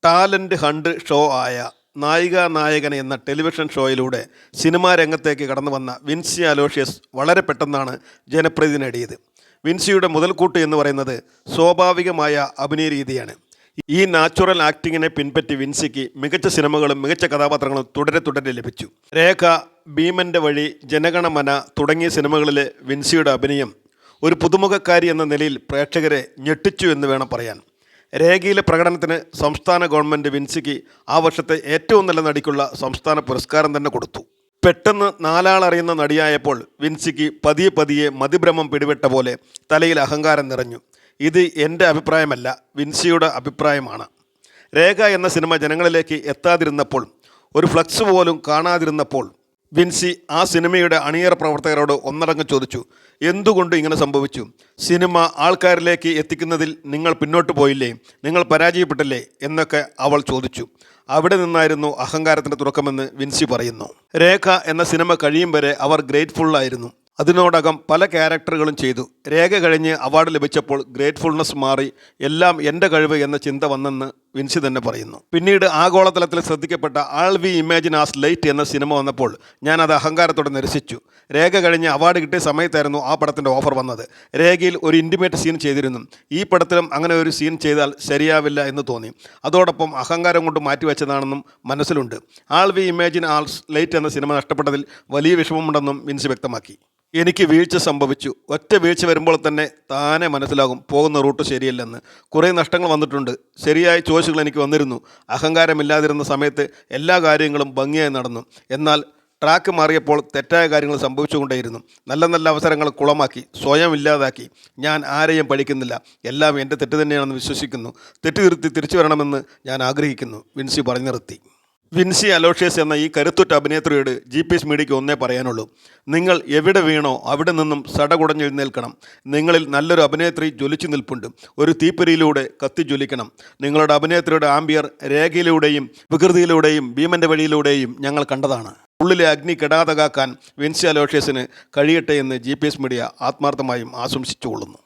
Talent hunt show ആയ നായികാനായകൻ എന്ന television ഷോയിലൂടെ cinema രംഗത്തേക്ക് കടന്നു വന്ന വിൻസി അലോഷ്യസ് വളരെ പെട്ടെന്നാണ് ജനപ്രീതി നേടിയത്. വിൻസിയുടെ മുതൽക്കൂട്ട് എന്ന് പറയുന്നത് സ്വാഭാവികമായ അഭിനയ രീതിയാണ്. ഈ നാച്ചുറൽ ആക്ടിങ്ങിനെ പിൻപറ്റി വിൻസിക്ക് മികച്ച സിനിമകളും മികച്ച കഥാപാത്രങ്ങളും തുടരെ ലഭിച്ചു. രേഖ, ഭീമൻ്റെ വഴി, ജനഗണമന തുടങ്ങിയ സിനിമകളിലെ വിൻസിയുടെ അഭിനയം ഒരു പുതുമുഖക്കാരി എന്ന നിലയിൽ പ്രേക്ഷകരെ ഞെട്ടിച്ചു എന്ന് വേണം പറയാൻ. രേഖയിലെ പ്രകടനത്തിന് സംസ്ഥാന ഗവൺമെൻറ് വിൻസിക്ക് ആ വർഷത്തെ ഏറ്റവും നല്ല നടിക്കുള്ള സംസ്ഥാന പുരസ്കാരം തന്നെ കൊടുത്തു. പെട്ടെന്ന് നാലാളറിയുന്ന നടിയായപ്പോൾ വിൻസിക്ക് പതിയെ മതിഭ്രമം പിടിപെട്ട പോലെ തലയിൽ അഹങ്കാരം നിറഞ്ഞു. ഇത് എൻ്റെ അഭിപ്രായമല്ല, വിൻസിയുടെ അഭിപ്രായമാണ്. രേഖ എന്ന സിനിമ ജനങ്ങളിലേക്ക് എത്താതിരുന്നപ്പോൾ, ഒരു ഫ്ലക്സ് പോലും കാണാതിരുന്നപ്പോൾ വിൻസി ആ സിനിമയുടെ അണിയറ പ്രവർത്തകരോട് ഒന്നടങ്കം ചോദിച്ചു, എന്തുകൊണ്ട് ഇങ്ങനെ സംഭവിച്ചു? സിനിമ ആൾക്കാരിലേക്ക് എത്തിക്കുന്നതിൽ നിങ്ങൾ പിന്നോട്ട് പോയില്ലേ? നിങ്ങൾ പരാജയപ്പെട്ടില്ലേ എന്നൊക്കെ അവൾ ചോദിച്ചു. അവിടെ നിന്നായിരുന്നു അഹങ്കാരത്തിൻ്റെ തുടക്കമെന്ന് വിൻസി പറയുന്നു. രേഖ എന്ന സിനിമ കഴിയും വരെ അവർ ഗ്രേറ്റ്ഫുള്ളായിരുന്നു. അതിനോടകം പല ക്യാരക്ടറുകളും ചെയ്തു. രേഖ കഴിഞ്ഞ് അവാർഡ് ലഭിച്ചപ്പോൾ ഗ്രേറ്റ്ഫുൾനെസ് മാറി എല്ലാം എൻ്റെ കഴിവ് എന്ന ചിന്ത വന്നെന്ന് വിൻസി തന്നെ പറയുന്നു. പിന്നീട് ആഗോളതലത്തിൽ ശ്രദ്ധിക്കപ്പെട്ട ആൾ വി ഇമാജിൻ ആസ് ലൈറ്റ് എന്ന സിനിമ വന്നപ്പോൾ ഞാൻ അത് അഹങ്കാരത്തോടെ നിരസിച്ചു. രേഖ കഴിഞ്ഞ് അവാർഡ് കിട്ടിയ സമയത്തായിരുന്നു ആ പടത്തിൻ്റെ ഓഫർ വന്നത്. രേഖയിൽ ഒരു ഇൻറ്റിമേറ്റ് സീൻ ചെയ്തിരുന്നു. ഈ പടത്തിലും അങ്ങനെ ഒരു സീൻ ചെയ്താൽ ശരിയാവില്ല എന്ന് തോന്നി. അതോടൊപ്പം അഹങ്കാരം കൊണ്ട് മാറ്റിവെച്ചതാണെന്നും മനസ്സിലുണ്ട്. ആൾ വി ഇമാജിൻ ആസ് ലൈറ്റ് എന്ന സിനിമ നഷ്ടപ്പെട്ടതിൽ വലിയ വിഷമമുണ്ടെന്നും വിൻസി വ്യക്തമാക്കി. എനിക്ക് വീഴ്ച സംഭവിച്ചു. ഒറ്റ വീഴ്ച വരുമ്പോൾ തന്നെ താനെ മനസ്സിലാകും പോകുന്ന റൂട്ട് ശരിയല്ലെന്ന്. കുറേ നഷ്ടങ്ങൾ വന്നിട്ടുണ്ട്. ശരിയായ ചോയ്സുകൾ എനിക്ക് വന്നിരുന്നു. അഹങ്കാരമില്ലാതിരുന്ന സമയത്ത് എല്ലാ കാര്യങ്ങളും ഭംഗിയായി നടന്നു. എന്നാൽ ട്രാക്ക് മാറിയപ്പോൾ തെറ്റായ കാര്യങ്ങൾ സംഭവിച്ചുകൊണ്ടേയിരുന്നു. നല്ല അവസരങ്ങൾ കുളമാക്കി, സ്വയം ഇല്ലാതാക്കി. ഞാൻ ആരെയും പഠിക്കുന്നില്ല. എല്ലാം എൻ്റെ തെറ്റ് തന്നെയാണെന്ന് വിശ്വസിക്കുന്നു. തെറ്റുതിരുത്തി തിരിച്ചു വരണമെന്ന് ഞാൻ ആഗ്രഹിക്കുന്നു, വിൻസി പറഞ്ഞു നിർത്തി. വിൻസി അലോഷ്യസ് എന്ന ഈ കരുത്തുറ്റ അഭിനേത്രിയോട് GPS മീഡിയയ്ക്ക് ഒന്നേ പറയാനുള്ളൂ. നിങ്ങൾ എവിടെ വീണോ അവിടെ നിന്നും സടകുടഞ്ഞെഴുന്നേൽക്കണം. നിങ്ങളിൽ നല്ലൊരു അഭിനേത്രി ജ്വലിച്ചു നിൽപ്പുണ്ട്. ഒരു തീപ്പൊരിയിലൂടെ കത്തി ജ്വലിക്കണം. നിങ്ങളുടെ അഭിനേത്രിയുടെ ആംബിയർ രേഖയിലൂടെയും വികൃതിയിലൂടെയും ഭീമൻ്റെ വഴിയിലൂടെയും ഞങ്ങൾ കണ്ടതാണ്. ഉള്ളിലെ അഗ്നി കെടാതെ കാക്കാൻ വിൻസി അലോഷ്യസിന് കഴിയട്ടെ എന്ന് GPS മീഡിയ ആത്മാർത്ഥമായും ആശംസിച്ചുകൊള്ളുന്നു.